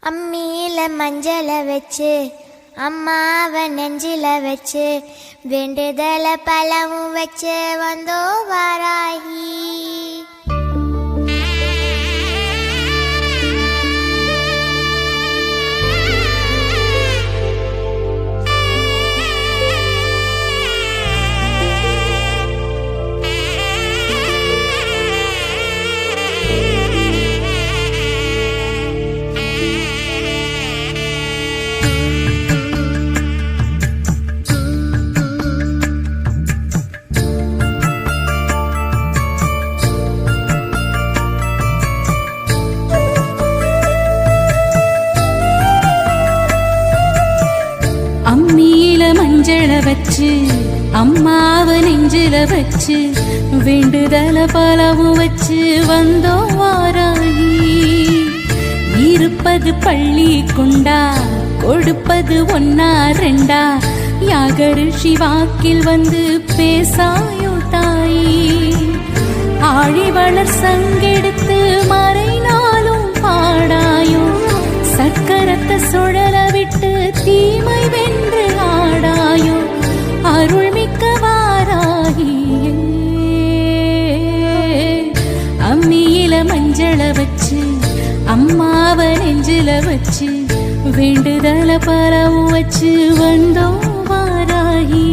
அம்மியில மஞ்சள வச்சு அம்மாவ நெஞ்சில வச்சு வேண்டுதல பழமும் வச்சு வந்தோ வாராகி. அம்மியில மஞ்சள வச்சு அம்மாவ நெஞ்சில வச்சு வேண்டுதல பலவும் வச்சு வந்தோ வாராகி. இருப்பது பள்ளி கொண்டா கொடுப்பது ஒன்னா ரெண்டா யாகரு சிவாக்கில் வந்து பேசாயோ தாயி. ஆழி வளர் சங்கெடுத்து மறைனாலும் பாடாயோ சக்கரத்தை சுழல விட்டு தீமை வென்று ஆடாயோ அருள்மிக்க வாராகியே. அம்மியில மஞ்சள வச்சு அம்மாவ நெஞ்சில வச்சு வேண்டுதல பரவும் வச்சு வந்தோ வாராகி.